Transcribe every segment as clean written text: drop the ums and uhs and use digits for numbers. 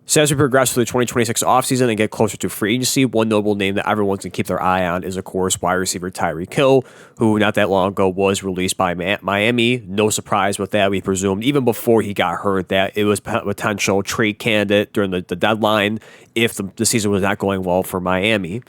So as we progress through the 2026 offseason and get closer to free agency, one notable name that everyone's going to keep their eye on is, of course, wide receiver Tyreek Hill, who not that long ago was released by Miami. No surprise with that. We presumed even before he got hurt that it was a potential trade candidate during the deadline if the season was not going well for Miami.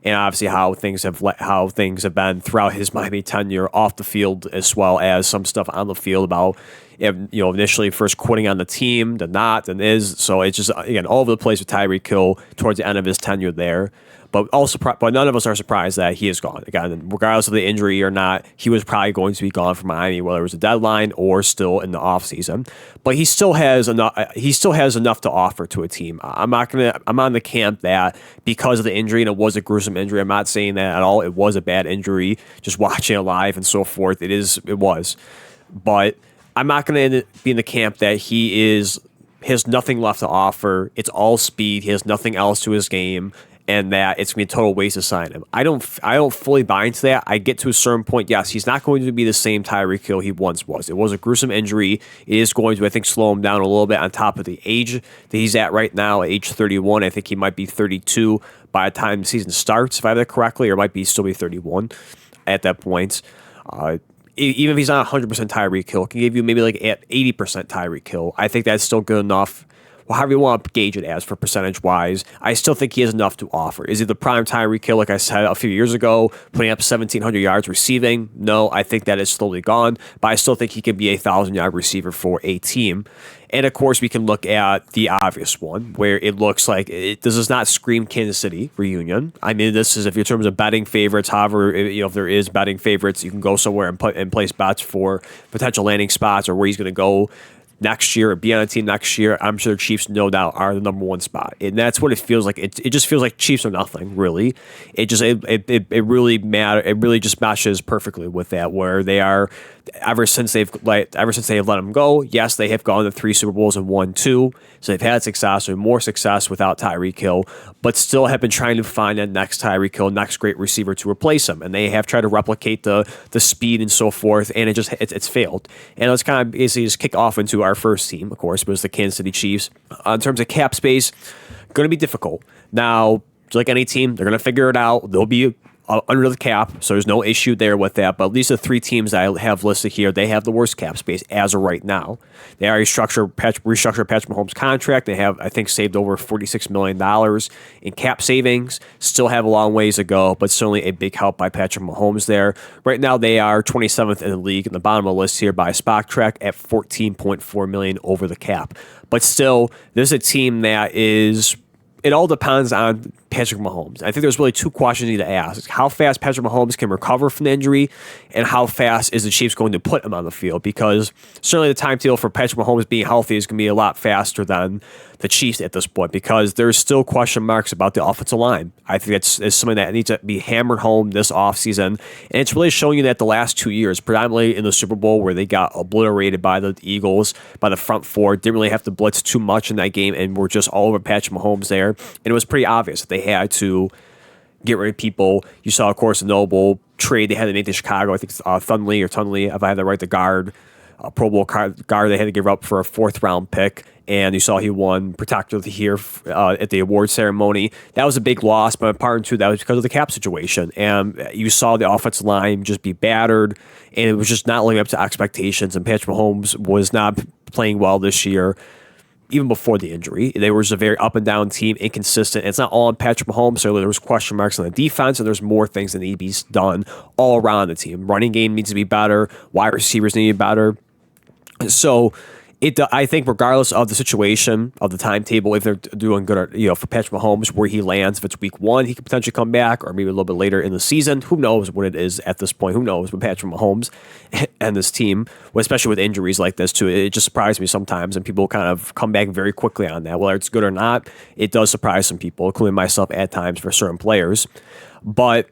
And obviously how things have been throughout his Miami tenure off the field, as well as some stuff on the field about, initially first quitting on the team, then not, then is. So it's just, again, all over the place with Tyreek Hill towards the end of his tenure there. But none of us are surprised that he is gone. Again, regardless of the injury or not, he was probably going to be gone from Miami, whether it was a deadline or still in the offseason. But he still has enough. He still has enough to offer to a team. I'm on the camp that because of the injury, and it was a gruesome injury. I'm not saying that at all. It was a bad injury. Just watching it live and so forth, it was. But I'm not going to be in the camp that he has nothing left to offer. It's all speed. He has nothing else to his game, and that it's going to be a total waste to sign him. I don't fully buy into that. I get to a certain point, yes, he's not going to be the same Tyreek Hill he once was. It was a gruesome injury. It is going to, I think, slow him down a little bit on top of the age that he's at right now, at age 31. I think he might be 32 by the time the season starts, if I have that correctly, or might still be 31 at that point. Even if he's not 100% Tyreek Hill, can give you maybe like at 80% Tyreek Hill. I think that's still good enough. Well, however you want to gauge it as for percentage-wise, I still think he has enough to offer. Is he the prime Tyreek Hill, like I said a few years ago, putting up 1,700 yards receiving? No, I think that is slowly gone, but I still think he can be a 1,000-yard receiver for a team. And, of course, we can look at the obvious one, where it looks like this does not scream Kansas City reunion. I mean, this is, if you're in terms of betting favorites, however, if there is betting favorites, you can go somewhere and place bets for potential landing spots or where he's going to go next year or be on a team next year. I'm sure the Chiefs, no doubt, are the number one spot, and that's what it feels like. It just feels like Chiefs are nothing, really. It really matter. It really just matches perfectly with that, where they are. Ever since they have let him go, yes, they have gone to 3 Super Bowls and won 2, so they've had success or more success without Tyreek Hill, but still have been trying to find that next Tyreek Hill, next great receiver to replace him, and they have tried to replicate the speed and so forth, and it's failed. And let's kind of basically just kick off into our first team, of course, was the Kansas City Chiefs. In terms of cap space, going to be difficult. Now, like any team, they're going to figure it out. They'll be under the cap, so there's no issue there with that. But at least the 3 teams that I have listed here, they have the worst cap space as of right now. They already restructured Patrick Mahomes' contract. They have, I think, saved over $46 million in cap savings. Still have a long ways to go, but certainly a big help by Patrick Mahomes there. Right now, they are 27th in the league in the bottom of the list here by SpotTrack at $14.4 million over the cap. But still, this is a team that is. It all depends on Patrick Mahomes. I think there's really 2 questions you need to ask. How fast Patrick Mahomes can recover from the injury, and how fast is the Chiefs going to put him on the field? Because certainly the timetable for Patrick Mahomes being healthy is going to be a lot faster than the Chiefs at this point, because there's still question marks about the offensive line. I think it's something that needs to be hammered home this offseason, and it's really showing you that the last 2 years, predominantly in the Super Bowl where they got obliterated by the Eagles, by the front 4, didn't really have to blitz too much in that game, and were just all over Patrick Mahomes there. And it was pretty obvious that they had to get rid of people. You saw, of course, the Noble trade they had to make to Chicago. I think it's Tunley, if I have that right, the guard, Pro Bowl guard they had to give up for a 4th-round pick. And you saw he won Protector of the Year at the award ceremony. That was a big loss, but part 2, that was because of the cap situation. And you saw the offensive line just be battered, and it was just not living up to expectations. And Patrick Mahomes was not playing well this year, even before the injury. They were just a very up-and-down team, inconsistent. It's not all on Patrick Mahomes, so there was question marks on the defense, and there's more things that need to be done all around the team. Running game needs to be better. Wide receivers need to be better. So I think regardless of the situation, of the timetable, if they're doing good, for Patrick Mahomes, where he lands, if it's week 1, he could potentially come back, or maybe a little bit later in the season. Who knows what it is at this point? Who knows with Patrick Mahomes and this team, especially with injuries like this too. It just surprises me sometimes, and people kind of come back very quickly on that. Whether it's good or not, it does surprise some people, including myself at times for certain players. But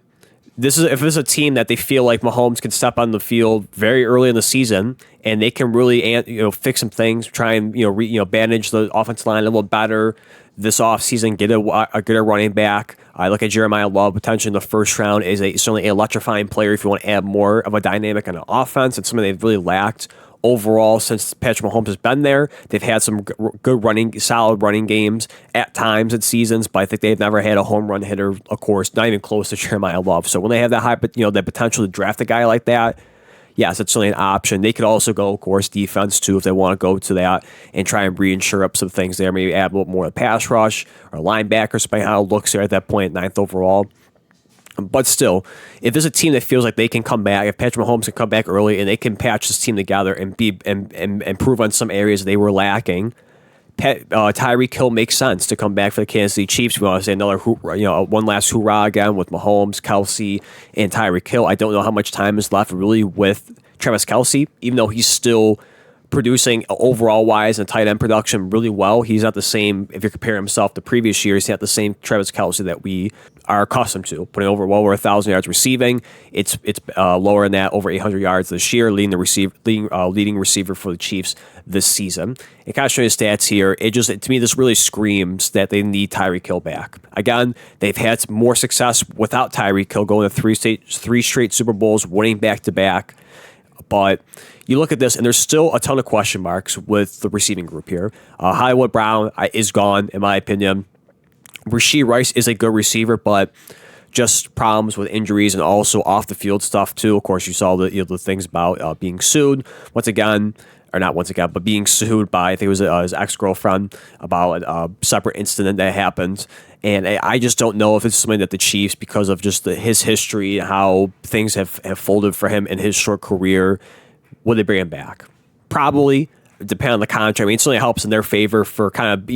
if this is a team that they feel like Mahomes can step on the field very early in the season, and they can really fix some things, try and manage the offensive line a little better this offseason, get a running back. I look at Jeremiah Love potentially in the first round is certainly an electrifying player if you want to add more of a dynamic on the offense. It's something they've really lacked overall since Patrick Mahomes has been there. They've had some good solid running games at times in seasons, but I think they've never had a home run hitter, of course, not even close to Jeremiah Love. So when they have that high, the potential to draft a guy like that, yes, it's certainly an option. They could also go, of course, defense too if they want to go to that and try and reinsure up some things there. Maybe add a little more of a pass rush or linebackers, depending on how it looks there at that point, 9th overall. But still, if there's a team that feels like they can come back, if Patrick Mahomes can come back early and they can patch this team together and improve on some areas they were lacking, Tyreek Hill makes sense to come back for the Kansas City Chiefs. We want to say another, one last hoorah again with Mahomes, Kelsey, and Tyreek Hill. I don't know how much time is left really with Travis Kelsey, even though he's still producing overall wise and tight end production really well. He's not the same, if you compare himself to previous years, he's not the same Travis Kelsey that we are accustomed to, putting over well over 1,000 yards receiving. It's lower than that, over 800 yards this year, leading receiver for the Chiefs this season. And kind of showing his stats here, to me, this really screams that they need Tyreek Hill back. Again, they've had more success without Tyreek Hill, going to three straight Super Bowls, winning back-to-back. But you look at this, and there's still a ton of question marks with the receiving group here. Hollywood Brown is gone, in my opinion. Rashee Rice is a good receiver, but just problems with injuries and also off the field stuff too. Of course, you saw the things about being sued but being sued by, I think it was his ex-girlfriend about a separate incident that happened. And I just don't know if it's something that the Chiefs, because of just his history, how things have folded for him in his short career, would they bring him back? Probably. Depending on the contract. I mean, it certainly helps in their favor for kind of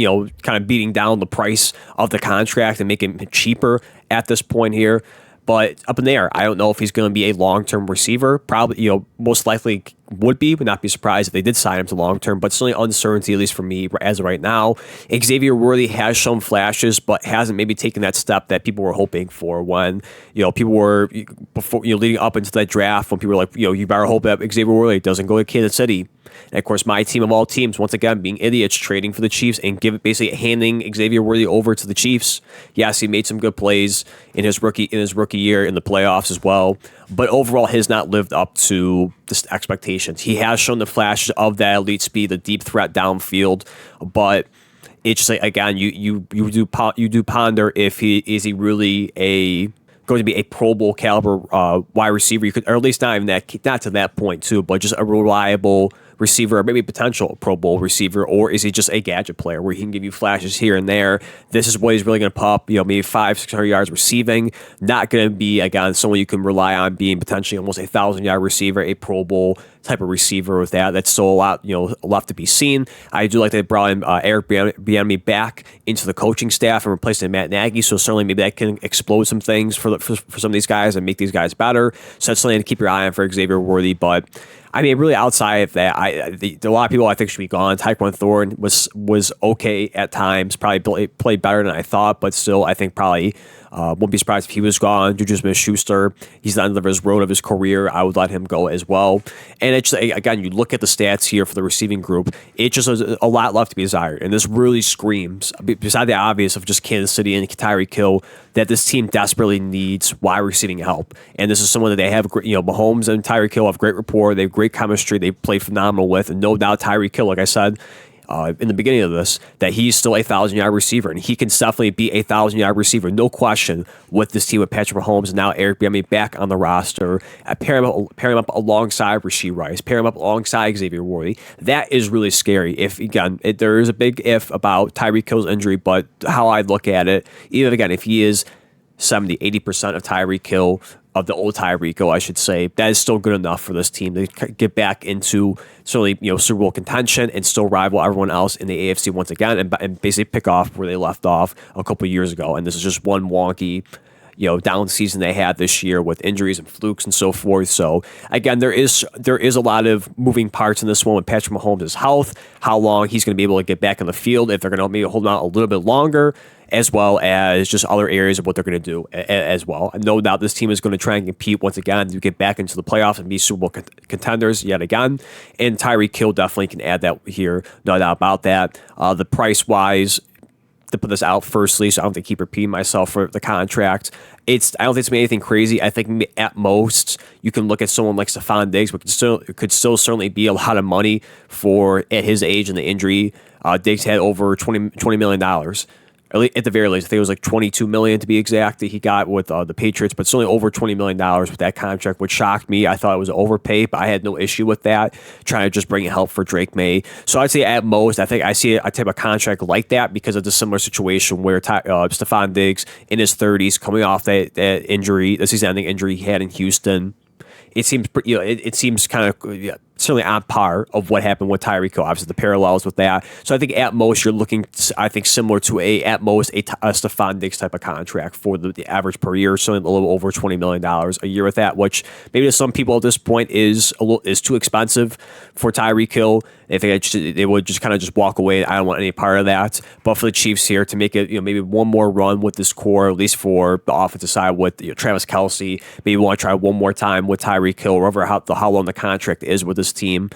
beating down the price of the contract and making it cheaper at this point here. But up in the air, I don't know if he's going to be a long-term receiver. Probably, most likely would not be surprised if they did sign him to long-term, but certainly uncertainty, at least for me, as of right now. Xavier Worthy has shown flashes, but hasn't maybe taken that step that people were hoping for when, people were, before, leading up into that draft, when people were like, you better hope that Xavier Worthy doesn't go to Kansas City. And of course, my team of all teams, once again, being idiots, trading for the Chiefs and basically handing Xavier Worthy over to the Chiefs. Yes, he made some good plays in his rookie year in the playoffs as well, but overall has not lived up to the expectations. He has shown the flashes of that elite speed, the deep threat downfield, but it's just like, again, you do ponder if he really going to be a Pro Bowl caliber wide receiver. You could, or at least not to that point too, but just a reliable receiver, or maybe potential Pro Bowl receiver, or is he just a gadget player where he can give you flashes here and there? This is what he's really going to pop, maybe 500-600 yards receiving. Not going to be, again, someone you can rely on being potentially almost a 1,000-yard receiver, a Pro Bowl type of receiver with that. That's still a lot, left to be seen. I do like they brought in Eric Bieniemy back into the coaching staff and replacing Matt Nagy, so certainly maybe that can explode some things for some of these guys and make these guys better. So that's something to keep your eye on for Xavier Worthy, but I mean, really outside of that, a lot of people I think should be gone. Tyquan Thorne was okay at times, probably played better than I thought, but still, I think probably wouldn't be surprised if he was gone. Juju Smith-Schuster, he's on the end of his road of his career. I would let him go as well. And it's, again, you look at the stats here for the receiving group, it just has a lot left to be desired. And this really screams, beside the obvious of just Kansas City and Tyreek Hill, that this team desperately needs wide receiving help. And this is someone that they have, Mahomes and Tyreek Hill have great rapport. They have great chemistry. They play phenomenal with. And no doubt Tyreek Hill, like I said, in the beginning of this, that he's still a 1,000-yard receiver, and he can definitely be a 1,000-yard receiver, no question, with this team with Patrick Mahomes and now Eric Bieniemy back on the roster. Pair him up alongside Rashee Rice, pair him up alongside Xavier Worthy. That is really scary. There is a big if about Tyreek Hill's injury, but how I look at it, even again, if he is 70-80% of Tyreek Hill, of the old Tyreek Hill, I should say, that is still good enough for this team to get back into certainly Super Bowl contention and still rival everyone else in the AFC once again, and basically pick off where they left off a couple of years ago. And this is just one wonky down season they had this year with injuries and flukes and so forth. So again, there is a lot of moving parts in this one with Patrick Mahomes' health, how long he's going to be able to get back in the field, if they're going to maybe hold on a little bit longer, as well as just other areas of what they're going to do as well. And no doubt this team is going to try and compete once again to get back into the playoffs and be Super Bowl contenders yet again. And Tyreek Hill definitely can add that here, no doubt about that. The price-wise, to put this out firstly, so I don't have to keep repeating myself for the contract. I don't think it's gonna be anything crazy. I think at most you can look at someone like Stephon Diggs, but could still certainly be a lot of money for at his age and the injury. Diggs had over $20 million. At the very least, I think it was like $22 million to be exact that he got with the Patriots, but it's only over $20 million with that contract, which shocked me. I thought it was an overpay, but I had no issue with that, trying to just bring in help for Drake May. So I'd say at most, I think I see a type of contract like that because of the similar situation where Stephon Diggs in his 30s, coming off that injury, the season-ending injury he had in Houston. It seems, it seems kind of certainly on par of what happened with Tyreek Hill. Obviously, the parallels with that. So I think at most you're looking, I think, similar to a Stephon Diggs type of contract for the average per year, so a little over $20 million a year with that, which maybe to some people at this point is too expensive for Tyreek Hill. I think they would just kind of just walk away. I don't want any part of that. But for the Chiefs here to make it, maybe one more run with this core, at least for the offensive side with Travis Kelce, maybe want to try one more time with Tyreek Hill, whatever how long the contract is with this team.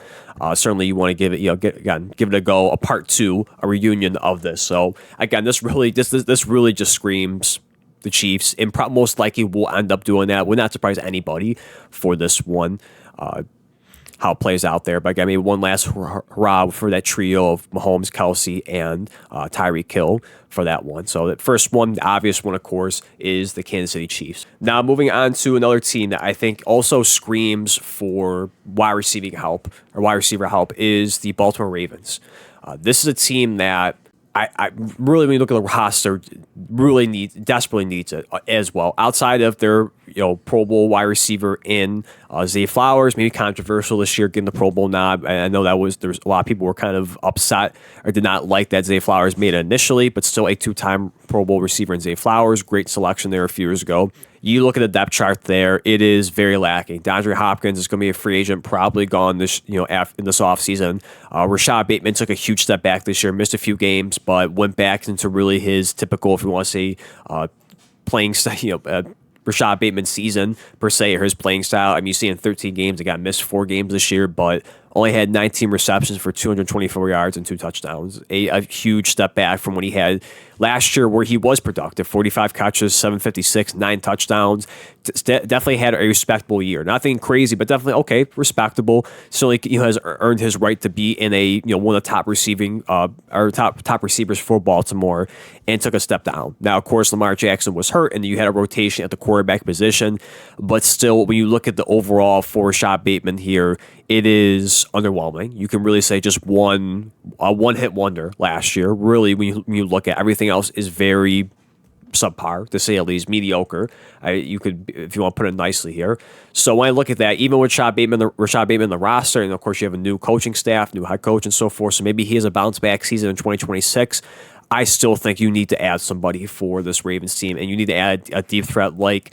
Certainly, you want to give it, give it a go, a part two, a reunion of this. So again, this really just screams the Chiefs, and most likely will end up doing that. Would not surprise anybody for this one. How it plays out there. But again, maybe one last hurrah for that trio of Mahomes, Kelce, and Tyreek Hill for that one. So the first one, the obvious one, of course, is the Kansas City Chiefs. Now moving on to another team that I think also screams for wide receiver help is the Baltimore Ravens. This is a team that I really, when you look at the roster, desperately needs it as well. Outside of their Pro Bowl wide receiver in Zay Flowers, maybe controversial this year getting the Pro Bowl nod. I know there's a lot of people were kind of upset or did not like that Zay Flowers made it initially, but still a 2-time Pro Bowl receiver in Zay Flowers. Great selection there a few years ago. You look at the depth chart there; it is very lacking. DeAndre Hopkins is going to be a free agent, probably gone this in this offseason. Rashad Bateman took a huge step back this year, missed a few games, but went back into really his typical, if you want to say, playing style. Rashad Bateman's season per se, or his playing style. I mean, you see in 13 games, he got missed 4 games this year, but only had 19 receptions for 224 yards and 2 touchdowns. A huge step back from what he had last year, where he was productive. 45 catches, 756, 9 touchdowns. Definitely had a respectable year. Nothing crazy, but definitely okay, respectable. Certainly, has earned his right to be in a one of the top receiving or top receivers for Baltimore, and took a step down. Now, of course, Lamar Jackson was hurt, and you had a rotation at the quarterback position. But still, when you look at the overall for Rashad Bateman here, it is underwhelming. You can really say just a one-hit wonder last year. Really, when you look at everything else, is very subpar, to say at least, mediocre. You could, if you want to put it nicely here. So when I look at that, even with Rashad Bateman, the roster, and of course you have a new coaching staff, new head coach, and so forth. So maybe he has a bounce back season in 2026. I still think you need to add somebody for this Ravens team, and you need to add a deep threat like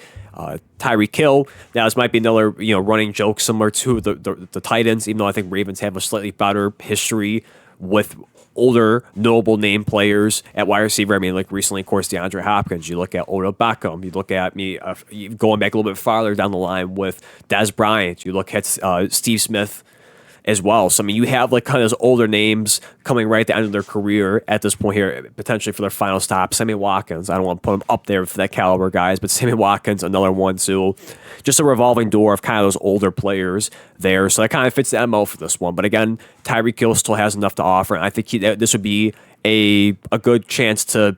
Tyreek Hill. Now, this might be another running joke similar to the Titans, even though I think Ravens have a slightly better history with older, notable name players at wide receiver. I mean, like recently, of course, DeAndre Hopkins. You look at Odell Beckham. You look at going back a little bit farther down the line with Dez Bryant. You look at Steve Smith as well. So, I mean, you have like kind of those older names coming right at the end of their career at this point here, potentially for their final stop. Sammy Watkins, I don't want to put him up there for that caliber guys, but Sammy Watkins, another one too. Just a revolving door of kind of those older players there. So that kind of fits the MO for this one. But again, Tyreek Hill still has enough to offer. And I think this would be a good chance to,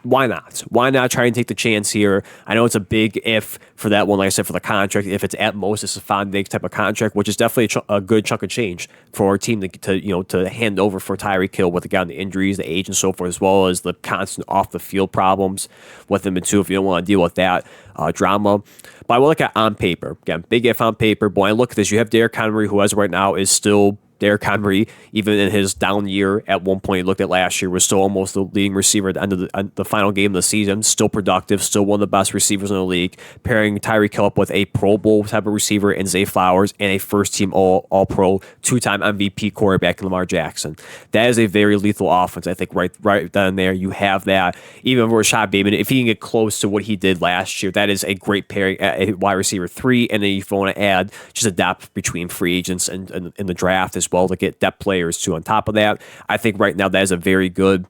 why not? Why not try and take the chance here? I know it's a big if for that one, like I said, for the contract. If it's at most, it's a Stephon Diggs type of contract, which is definitely a good chunk of change for our team to hand over for Tyreek Hill with the injuries, the age, and so forth, as well as the constant off the field problems with him too. If you don't want to deal with that drama, but I will look at on paper again, big if on paper. But when I look at this, you have Derrick Henry, who as of right now is still Derrick Henry, even in his down year at one point, looked at last year, was still almost the leading receiver at the end of the final game of the season. Still productive, still one of the best receivers in the league. Pairing Tyreek Hill up with a Pro Bowl type of receiver in Zay Flowers and a first-team All-Pro, 2-time MVP quarterback in Lamar Jackson. That is a very lethal offense. I think right then and there you have that. Even with Rashad Bateman, if he can get close to what he did last year, that is a great pairing at a wide receiver 3. And then if you want to add just a depth between free agents and the draft as well to get depth players too on top of that. I think right now that is a very good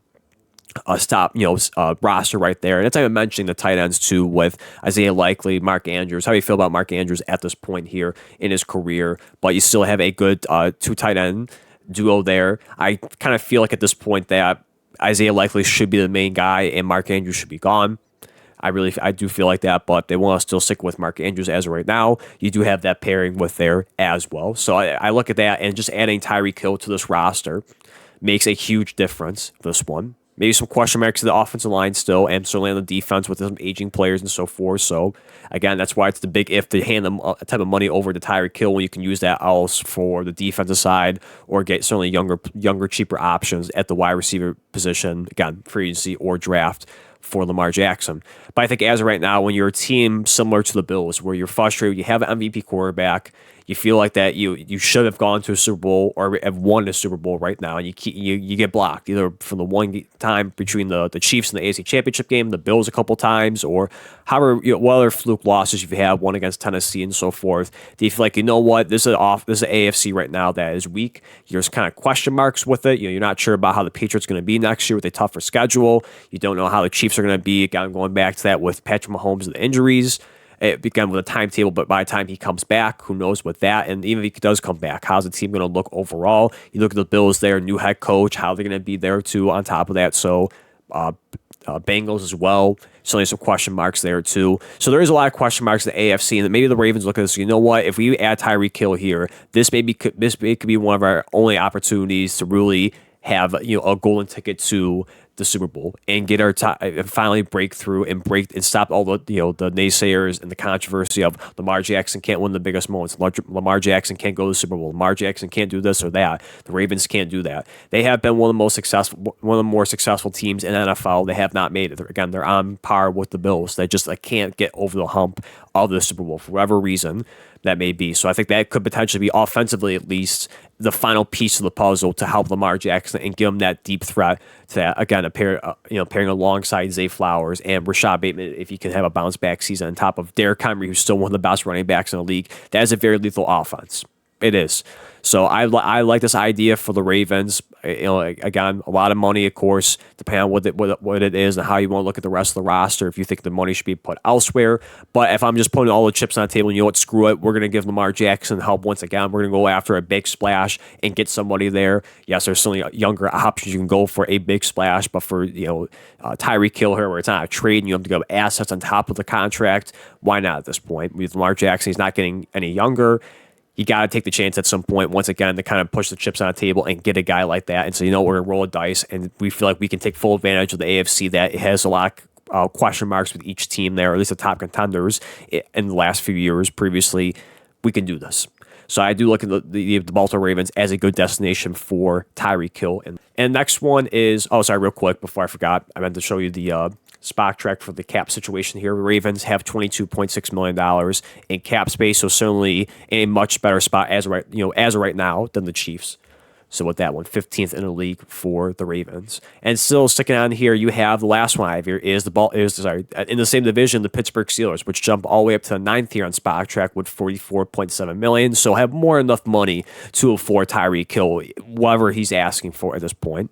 roster right there. And that's not even mentioning the tight ends too with Isaiah Likely, Mark Andrews. How do you feel about Mark Andrews at this point here in his career? But you still have a good two tight end duo there. I kind of feel like at this point that Isaiah Likely should be the main guy and Mark Andrews should be gone. I do feel like that, but they want to still stick with Mark Andrews as of right now. You do have that pairing with there as well. So I look at that and just adding Tyreek Hill to this roster makes a huge difference for this one. Maybe some question marks to the offensive line still, and certainly on the defense with some aging players and so forth. So, again, that's why it's the big if to hand them a type of money over to Tyreek Hill when you can use that else for the defensive side or get certainly younger, cheaper options at the wide receiver position, again, free agency or draft for Lamar Jackson. But I think as of right now, when you're a team similar to the Bills, where you're frustrated, you have an MVP quarterback, you feel like that you should have gone to a Super Bowl or have won a Super Bowl right now, and you get blocked either from the one time between the Chiefs and the AFC Championship game, the Bills a couple times, or however what other fluke losses you've had, one against Tennessee and so forth. Do you feel like, you know what, this is an AFC right now that is weak? There's kind of question marks with it. You're not sure about how the Patriots are going to be next year with a tougher schedule. You don't know how the Chiefs are going to be. Again, going back to that with Patrick Mahomes and the injuries. It began with a timetable, but by the time he comes back, who knows what that, and even if he does come back, how's the team going to look overall? You look at the Bills there, new head coach, how they're going to be there too on top of that. So Bengals as well. Certainly some question marks there too. So there is a lot of question marks in the AFC, and maybe the Ravens look at this. You know what? If we add Tyreek Hill here, this could be one of our only opportunities to really have a golden ticket to the Super Bowl and get our finally break through and stop all the the naysayers and the controversy of Lamar Jackson can't win the biggest moments. Lamar Jackson can't go to the Super Bowl. Lamar Jackson can't do this or that. The Ravens can't do that. They have been one of the more successful teams in NFL. They have not made it. They're on par with the Bills. They just can't get over the hump of the Super Bowl for whatever reason that may be. So I think that could potentially be offensively at least the final piece of the puzzle to help Lamar Jackson and give him that deep threat to that, again, pairing alongside Zay Flowers and Rashad Bateman if he can have a bounce back season on top of Derrick Henry, who's still one of the best running backs in the league. That is a very lethal offense. It is. So I like this idea for the Ravens. Again, a lot of money, of course, depending on what it is and how you want to look at the rest of the roster. If you think the money should be put elsewhere, but if I'm just putting all the chips on the table, you know what? Screw it. We're going to give Lamar Jackson help once again. We're going to go after a big splash and get somebody there. Yes, there's certainly younger options you can go for a big splash, but for Tyreek Hill here, where it's not a trade and you have to go assets on top of the contract, why not at this point? With Lamar Jackson, he's not getting any younger. You got to take the chance at some point, once again, to kind of push the chips on the table and get a guy like that. And so, we're going to roll a dice, and we feel like we can take full advantage of the AFC that it has a lot of question marks with each team there, or at least the top contenders in the last few years previously. We can do this. So I do look at the Baltimore Ravens as a good destination for Tyreek Hill. And next one is, real quick, before I forgot, I meant to show you the spot track for the cap situation here. The Ravens have $22.6 million in cap space, so certainly in a much better spot as of right now than the Chiefs. So with that one, 15th in the league for the Ravens. And still sticking on here, you have the last one I have here is in the same division, the Pittsburgh Steelers, which jump all the way up to the 9th here on spot track with $44.7 million. So have more than enough money to afford Tyreek Hill, whatever he's asking for at this point.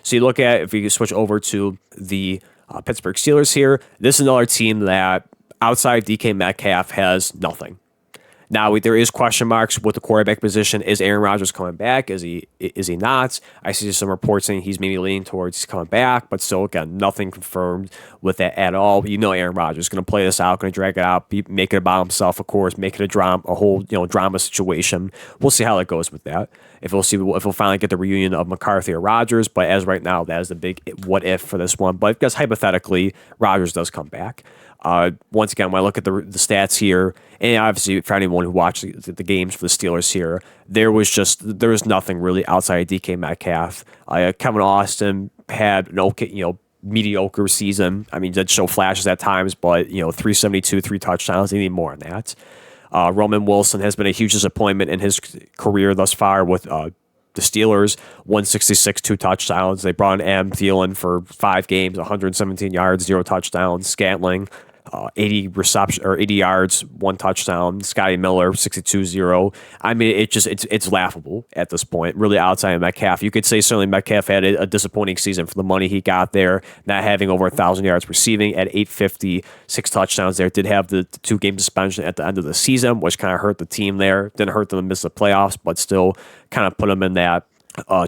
So you look at, if you switch over to the Pittsburgh Steelers here, this is another team that outside DK Metcalf has nothing. Now, there is question marks with the quarterback position. Is Aaron Rodgers coming back? Is he not? I see some reports saying he's maybe leaning towards he's coming back, but still, again, nothing confirmed with that at all. Aaron Rodgers is going to play this out, going to drag it out, make it about himself, of course, make it a whole drama situation. We'll see how that goes with that. If we'll finally get the reunion of McCarthy or Rodgers, but as right now, that is the big what if for this one. But because hypothetically, Rodgers does come back. Once again, when I look at the stats here, and obviously for anyone who watched the games for the Steelers here, there was nothing really outside of DK Metcalf. Kevin Austin had an okay, mediocre season. I mean, did show flashes at times, but 372, 3 touchdowns. They need more than that. Roman Wilson has been a huge disappointment in his career thus far with the Steelers. 166, 2 touchdowns. They brought in Thielen for 5 games, 117 yards, 0 touchdowns. Scantling, 80 reception or 80 yards, 1 touchdown. Scotty Miller, 62-0. I mean, it's laughable at this point. Really, outside of Metcalf, you could say certainly Metcalf had a disappointing season for the money he got there, not having over 1,000 yards receiving at 850, 6 touchdowns there. Did have the 2-game suspension at the end of the season, which kind of hurt the team there. Didn't hurt them to miss the playoffs, but still kind of put them in that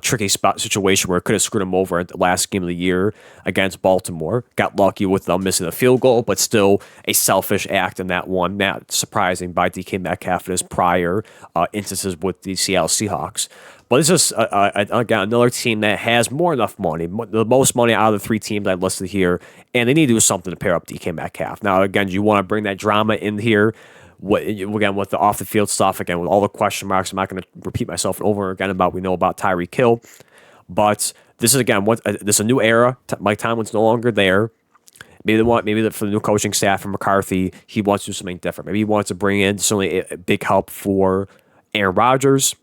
tricky spot situation where it could have screwed him over at the last game of the year against Baltimore. Got lucky with them missing a field goal, but still a selfish act in that one. Not surprising by DK Metcalf in his prior instances with the Seattle Seahawks. But this is, again, another team that has more enough money, the most money out of the 3 teams I listed here, and they need to do something to pair up DK Metcalf. Now, again, do you want to bring that drama in here? Again, with the off the field stuff, again, with all the question marks, I'm not going to repeat myself over again about we know about Tyreek Hill, but this is again this is a new era. Mike Tomlin's no longer there. Maybe for the new coaching staff from McCarthy, he wants to do something different. Maybe he wants to bring in certainly a big help for Aaron Rodgers,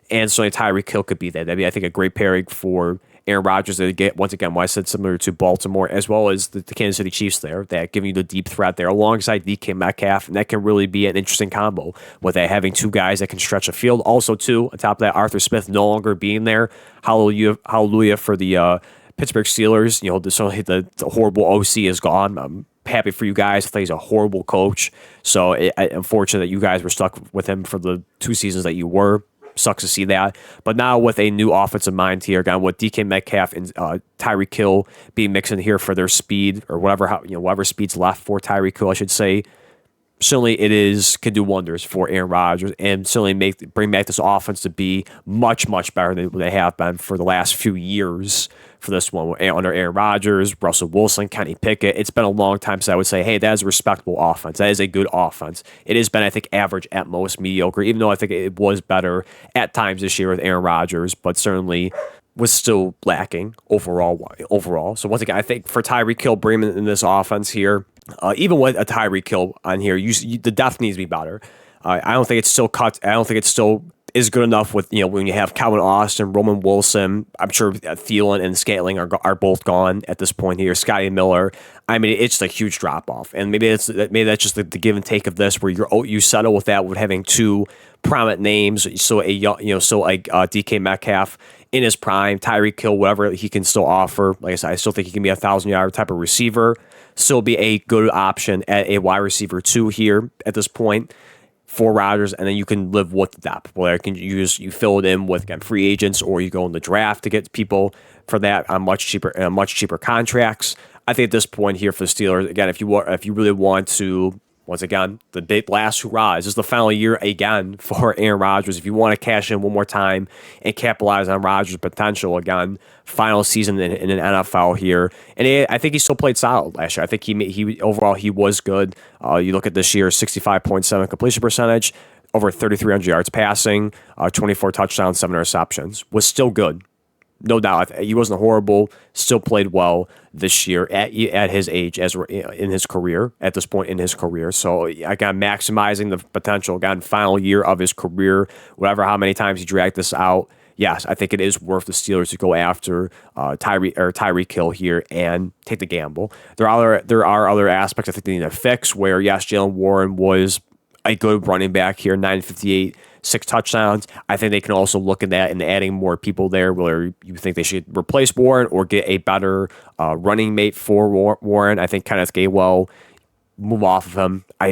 and certainly Tyreek Hill could be that. That'd be, I think, a great pairing for Aaron Rodgers to get, once again, what I said, similar to Baltimore, as well as the Kansas City Chiefs there, that giving you the deep threat there alongside DK Metcalf, and that can really be an interesting combo with that, having 2 guys that can stretch a field. Also, too, on top of that, Arthur Smith no longer being there. Hallelujah for the Pittsburgh Steelers. You know, the horrible OC is gone. I'm happy for you guys. I think he's a horrible coach. So, unfortunate that you guys were stuck with him for the 2 seasons that you were. Sucks to see that. But now with a new offensive mind here, again, with DK Metcalf and Tyreek Hill being mixed in here for their speed or whatever speed's left for Tyreek Hill, I should say, certainly can do wonders for Aaron Rodgers and certainly bring back this offense to be much, much better than they have been for the last few years for this one under Aaron Rodgers, Russell Wilson, Kenny Pickett. It's been a long time since I would say, hey, that is a respectable offense. That is a good offense. It has been, I think, average at most, mediocre, even though I think it was better at times this year with Aaron Rodgers, but certainly was still lacking overall. So once again, I think for Tyreek Hill bringing in this offense here, even with a Tyreek Hill on here, the depth needs to be better. I don't think it's still cut. I don't think it's still is good enough with, when you have Calvin Austin, Roman Wilson. I'm sure Thielen and Scantling are both gone at this point here. Scotty Miller. I mean, it's a huge drop off, and maybe that's just the give and take of this, where you settle with that with having 2 prominent names. So DK Metcalf in his prime, Tyreek Hill, whatever he can still offer. Like I said, I still think he can be a 1,000-yard type of receiver. Still be a good option at a wide receiver 2 here at this point for Rodgers, and then you can live with the depth. Whether you fill it in with, again, free agents, or you go in the draft to get people for that on much cheaper contracts. I think at this point here for the Steelers, again, if you really want to, once again, the big last hurrah. This is the final year again for Aaron Rodgers. If you want to cash in one more time and capitalize on Rodgers' potential again, final season in an NFL here, and I think he still played solid last year. I think he overall he was good. You look at this year, 65.7 completion percentage, over 3,300 yards passing, 24 touchdowns, 7 interceptions. Was still good. No doubt, he wasn't horrible. Still played well this year at his age, as in his career at this point in his career. So again, maximizing the potential. Again, final year of his career. How many times he dragged this out. Yes, I think it is worth the Steelers to go after Tyreek Hill here and take the gamble. There are other aspects I think they need to fix. Where yes, Jalen Warren was a good running back here, 958. 6 touchdowns. I think they can also look at that and adding more people there, whether you think they should replace Warren or get a better running mate for Warren. I think Kenneth Gainwell, move off of him. I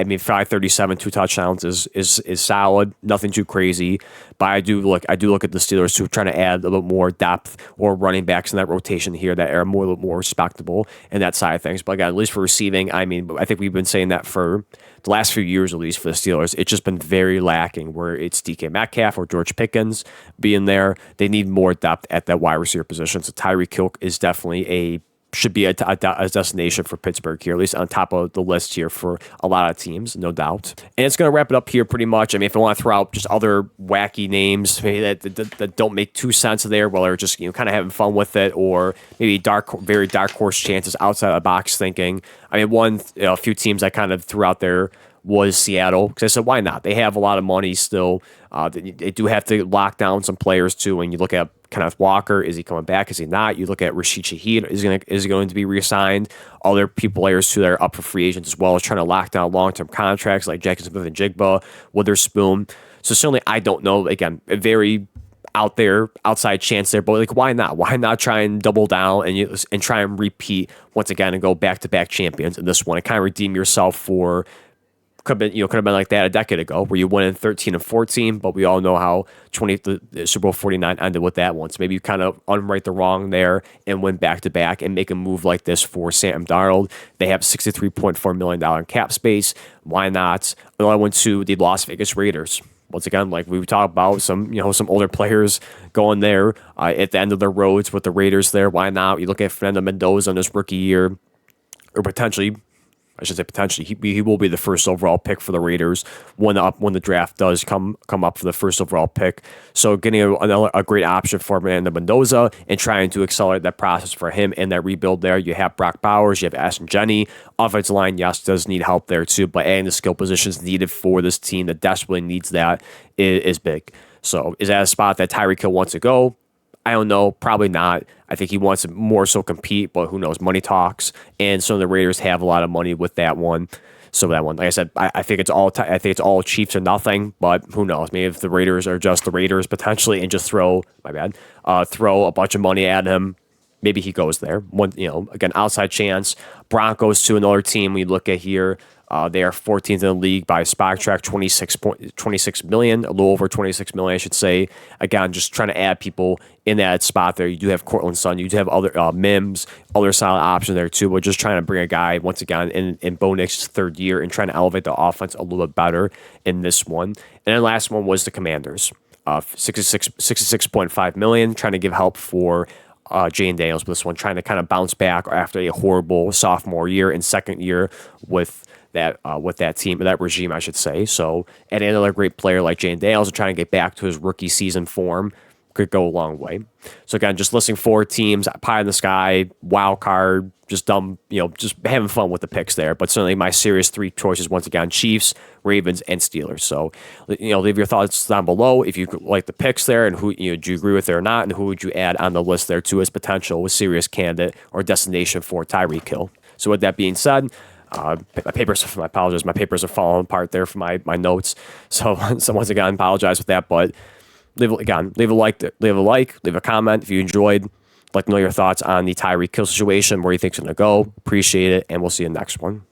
mean, 537, 2 touchdowns is solid. Nothing too crazy. But I do look at the Steelers who are trying to add a little more depth or running backs in that rotation here that are a little more respectable in that side of things. But again, at least for receiving, I mean, I think we've been saying that for the last few years, at least for the Steelers. It's just been very lacking, where it's DK Metcalf or George Pickens being there. They need more depth at that wide receiver position. So Tyreek Hill is definitely should be a destination for Pittsburgh here, at least on top of the list here for a lot of teams, no doubt. And it's going to wrap it up here pretty much. I mean, if I want to throw out just other wacky names maybe that don't make too sense there, well, they're just kind of having fun with it, or maybe very dark horse chances outside of the box thinking. I mean, a few teams I kind of threw out there was Seattle, because I said, why not? They have a lot of money still. They do have to lock down some players too. When you look at Kenneth Walker, is he coming back? Is he not? You look at Rashid Shaheed, is he going to be re-signed? Other players too that are up for free agents as well as trying to lock down long-term contracts like Jackson Smith and Jigba, Witherspoon. So certainly I don't know. Again, a very out there, outside chance there, but like, why not? Why not try and double down and try and repeat once again and go back-to-back champions in this one and kind of redeem yourself for could have been like that a decade ago where you went in 13 and 14, but we all know how the Super Bowl 49 ended with that one. So maybe you kind of unright the wrong there and win back to back and make a move like this for Sam Darnold. They have $63.4 million in cap space. Why not? Well, I went to the Las Vegas Raiders. Once again, like we talked about, some older players going there at the end of their roads with the Raiders there. Why not? You look at Fernando Mendoza in his rookie year, or potentially, I should say potentially, he will be the first overall pick for the Raiders when the draft does come up for the first overall pick. So getting a great option for Fernando Mendoza and trying to accelerate that process for him in that rebuild there. You have Brock Bowers, you have Ashton Jenney. Offensive line, yes, does need help there too, but adding the skill positions needed for this team that desperately needs that is big. So is that a spot that Tyreek Hill wants to go? I don't know. Probably not. I think he wants to more so compete, but who knows? Money talks, and some of the Raiders have a lot of money with that one. So that one, like I said, I think it's all Chiefs or nothing. But who knows? Maybe if the Raiders are just the Raiders potentially, and just throw a bunch of money at him, maybe he goes there. One, again, outside chance. Broncos to another team. We look at here. They are 14th in the league by Spotrac, 26 million, a little over 26 million, I should say. Again, just trying to add people in that spot there. You do have Cortland Sutton, you do have other Mims, other solid options there too. But just trying to bring a guy once again in Bo Nix's third year and trying to elevate the offense a little bit better in this one. And then last one was the Commanders, 66.5 million, trying to give help for Jane Daniels with this one, trying to kind of bounce back after a horrible sophomore year and second year with that team, or that regime, I should say. So adding another great player like Jane Daniels and trying to get back to his rookie season form could go a long way. So again, just listing 4 teams, pie in the sky, wild card, just dumb, just having fun with the picks there. But certainly my serious 3 choices, once again, Chiefs, Ravens, and Steelers. So, leave your thoughts down below if you like the picks there and who, do you agree with it or not, and who would you add on the list there too as potential serious candidate or destination for Tyreek Hill. So with that being said, I apologize. My papers are falling apart there for my notes. So once again, I apologize with that, but leave a like, leave a comment if you enjoyed. Let me know your thoughts on the Tyreek Hill situation, where you think it's going to go. Appreciate it, and we'll see you in the next one.